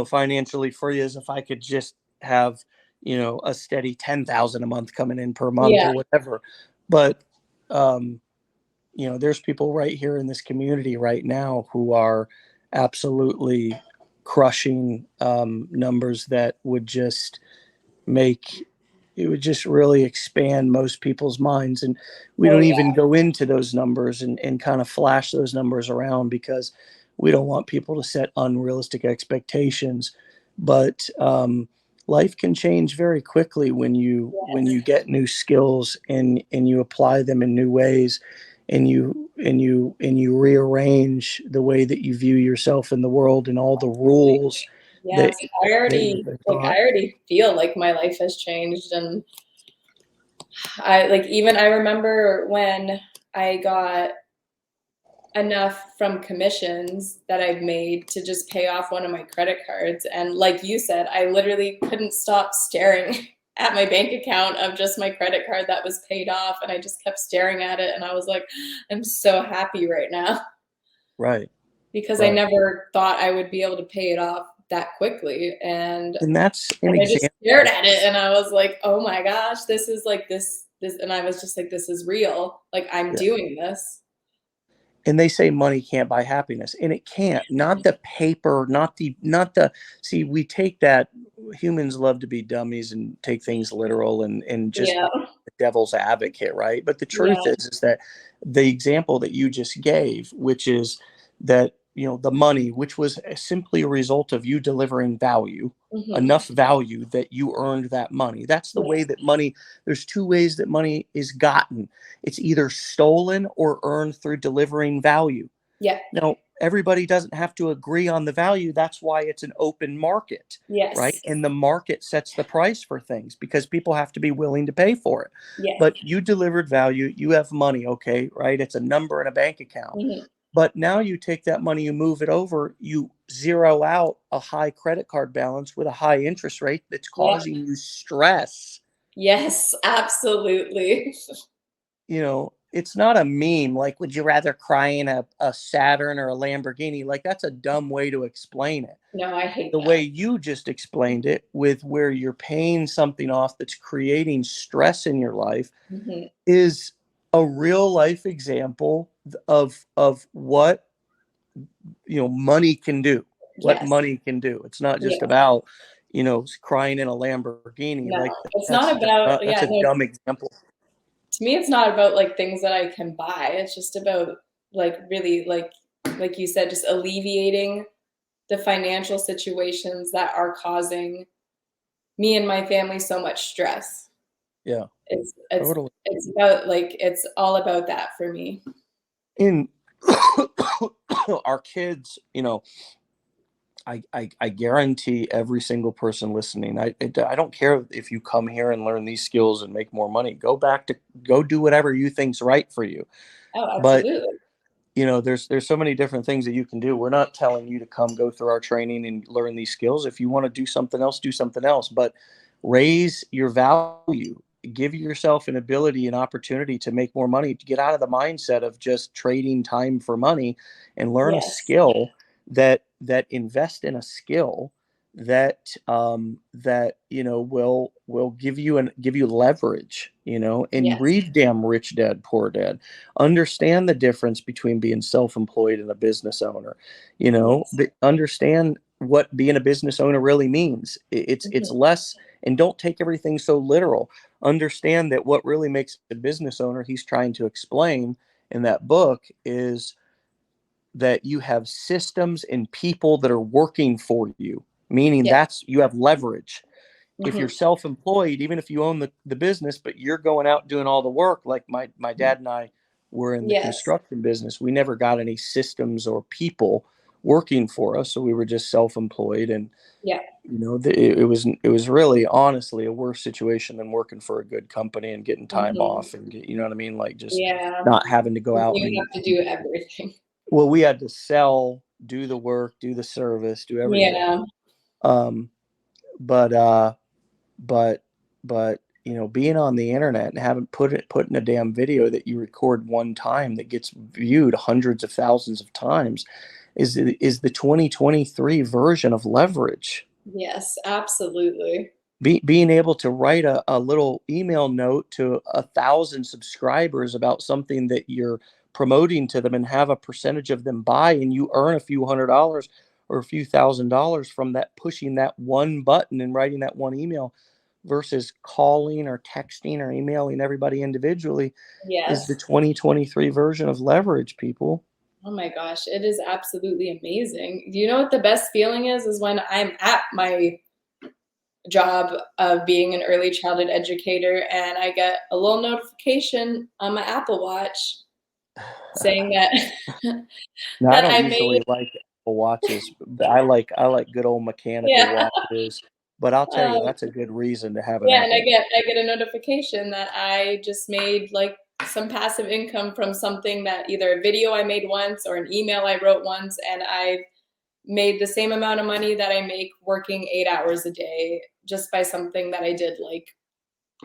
financially free, as if I could just have a steady 10,000 a month coming in per month Yeah. or whatever. But um, there's people right here in this community right now who are absolutely crushing numbers that would just make it would just really expand most people's minds. And we Oh, don't yeah. even go into those numbers and kind of flash those numbers around, because we don't want people to set unrealistic expectations. But life can change very quickly when you Yes. get new skills, and you apply them in new ways, and you rearrange the way that you view yourself in the world, and all the rules that Yes. I you've already been like taught. I already feel like my life has changed, and I like even I remember when I got enough from commissions that I've made to just pay off one of my credit cards. And like you said, I literally couldn't stop staring at my bank account of just my credit card that was paid off. And I just kept staring at it. And I was like, I'm so happy right now, Right, because I right. never thought I would be able to pay it off that quickly. And that's an And I just stared example. at it and I was like, oh my gosh, this is like this. And I was just like, this is real. Like I'm Yeah. doing this. And they say money can't buy happiness, and it can't. Not the paper, not the see, we take that, humans love to be dummies and take things literal, and just Yeah. be the devil's advocate, right? But the truth Yeah. is that the example that you just gave, which is that, the money, which was simply a result of you delivering value, Hmm. enough value that you earned that money. That's the way Yes. that money, there's two ways that money is gotten. It's either stolen or earned through delivering value. Yeah. Now, everybody doesn't have to agree on the value. That's why it's an open market, right? Yes. And the market sets the price for things, because people have to be willing to pay for it. Yes. But you delivered value, you have money, okay, right? It's a number in a bank account. Hmm. But now you take that money, you move it over, you zero out a high credit card balance with a high interest rate that's Yep. causing you stress. Yes, absolutely. You know, it's not a meme like, would you rather cry in a Saturn or a Lamborghini? Like, that's a dumb way to explain it. No, I hate The way that. you just explained it, with where you're paying something off that's creating stress in your life, Mhm. is a real life example of what, money can do, what Yes. money can do. It's not just Yes. about, crying in a Lamborghini. No, Like, it's not that's yeah, a no, dumb example. to me, it's not about, like, things that I can buy. It's just about, like, really, like you said, just alleviating the financial situations that are causing me and my family so much stress. Yeah, It's it's totally. it's about, like, it's all about that for me. In our kids, I guarantee every single person listening, I don't care if you come here and learn these skills and make more money. Go do whatever you think's right for you. Oh, But absolutely. there's so many different things that you can do. We're not telling you to come go through our training and learn these skills. If you want to do something else, do something else. But raise your value. Give yourself an ability, an opportunity to make more money, to get out of the mindset of just trading time for money, and learn a Yes. skill, that invest in a skill that will give you leverage, and Yes. read Damn Rich Dad Poor Dad. Understand the difference between being self-employed and a business owner. Yes. Understand what being a business owner really means. It's Mhm. less, and don't take everything so literal. Understand that what really makes a business owner, he's trying to explain in that book, is that you have systems and people that are working for you, meaning Yeah. that's, you have leverage. If you're Mhm. self-employed, even if you own the business, but you're going out doing all the work, like my dad and I were in the Yes. construction business, we never got any systems or people working for us, so we were just self-employed. And Yeah. it was really, honestly, a worse situation than working for a good company and getting time Mhm. off, and you know what I mean, like, just Yeah. not having to go 'Cause out you and, have to do everything. well, we had to sell, do the work, do the service, do everything. Yeah. um but but but, being on the internet and having put in a damn video that you record one time that gets viewed hundreds of thousands of times is the 2023 version of leverage. Yes, absolutely. Being able to write a little email note to 1,000 subscribers about something that you're promoting to them, and have a percentage of them buy, and you earn a few $100 or a few $1,000s from that, pushing that one button and writing that one email, versus calling or texting or emailing everybody individually, is the Yes. 2023 version of leverage, people. Oh my gosh, it is absolutely amazing. Do you know what the best feeling is? Is when I'm at my job of being an early childhood educator and I get a little notification on my Apple Watch saying that Now, I that don't I made usually like Apple Watches, but I like good old mechanical yeah. watches. But I'll tell you, Um, that's a good reason to have an yeah, and Apple Watch. I get a notification that I just made like some passive income from something, that either a video I made once or an email I wrote once, and I made the same amount of money that I make working 8 hours a day just by something that I did like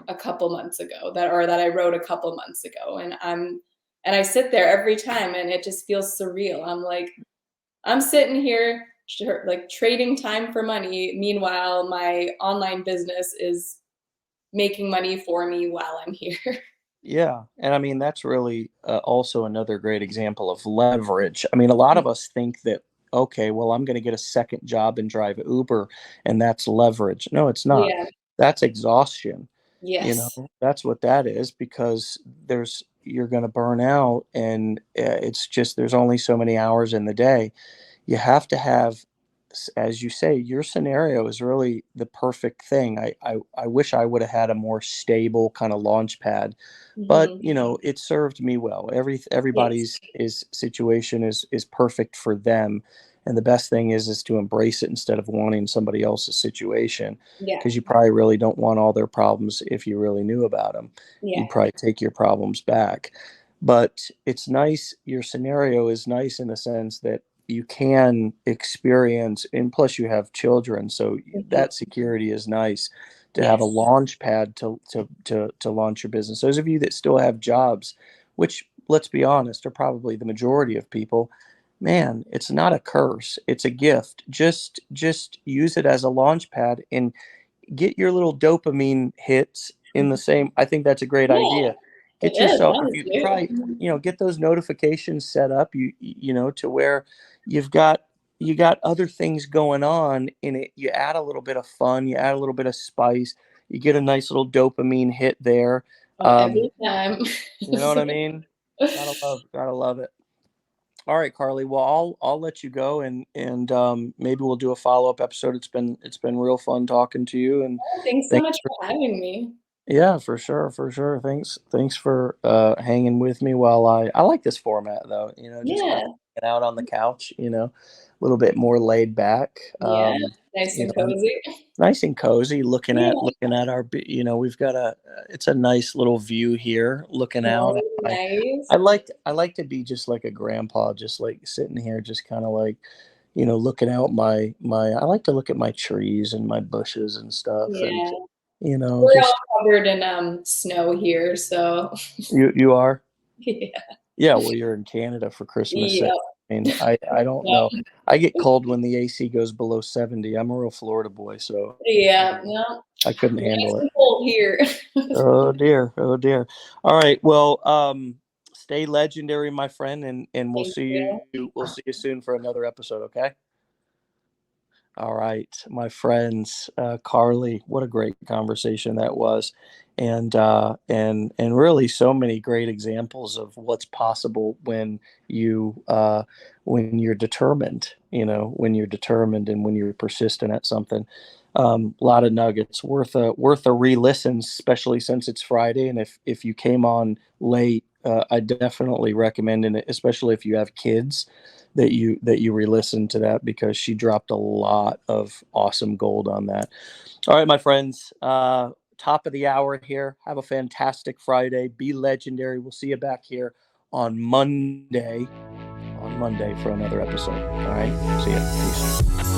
a couple months ago, that I wrote a couple months ago. And I sit there every time and it just feels surreal. I'm like, I'm sitting here like trading time for money. Meanwhile, my online business is making money for me while I'm here. Yeah, and I mean, that's really, also another great example of leverage. I mean, a lot of us think that, okay, well, I'm going to get a second job and drive Uber, and that's leverage. No, it's not. Yeah. That's exhaustion. Yes. That's what that is, because you're going to burn out, and it's just, there's only so many hours in the day. You have to have, as you say, your scenario is really the perfect thing. I wish I would have had a more stable kind of launch pad, but Hmm. it served me well. Yes. Everybody's situation is perfect for them, and the best thing is to embrace it instead of wanting somebody else's situation, Yeah. because you probably really don't want all their problems. If you really knew about them, Yeah. you'd probably take your problems back. But it's nice. Your scenario is nice in the sense that you can experience, and plus you have children, so Mhm. that security is nice to have a Yes. launch pad to launch your business. Those of you that still have jobs, which let's be honest are probably the majority of people, man, it's not a curse, it's a gift. Just use it as a launch pad and get your little dopamine hits in the same. I think that's a great Yeah, idea. it Get is, yourself, if you try, honestly. get those notifications set up, to where you've got you got other things going on in it. You add a little bit of fun, you add a little bit of spice, you get a nice little dopamine hit there. Oh, Um, every time. you know what I mean? Gotta love it. All right, Carly. Well, I'll let you go, and maybe we'll do a follow-up episode. It's been real fun talking to you, and Thanks so thank much for having me. yeah, for sure, for sure. Thanks for hanging with me while I like this format though. Just kind of Yeah, hanging out on the couch. A little bit more laid back. yeah, nice and And cozy. nice and cozy. Looking Yeah, at we've got it's a nice little view here looking out. oh, nice. I like to be just like a grandpa, just like sitting here, just kind of like looking out my. I like to look at my trees and my bushes and stuff, and Yeah, we're all just covered in snow here, so you are. yeah, Yeah, well, you're in Canada for Christmas sake. yeah, I mean, I don't know. yeah, I get cold when the AC goes below 70. I'm a real Florida boy, so yeah, no, I couldn't nice handle it. and cold here. Oh dear. Oh dear. All right. Well, stay legendary, my friend, and we'll Thank see you. you soon for another episode, okay? All right, my friends, Carly, what a great conversation that was, and really so many great examples of what's possible when you're determined. When you're determined and when you're persistent at something. A lot of nuggets worth a re-listen, especially since it's Friday, and if you came on late, I definitely recommend it, especially if you have kids that you re-listen to that because she dropped a lot of awesome gold on that. All right, my friends, top of the hour here. Have a fantastic Friday. Be legendary. We'll see you back here on Monday for another episode. All right, see ya. Peace.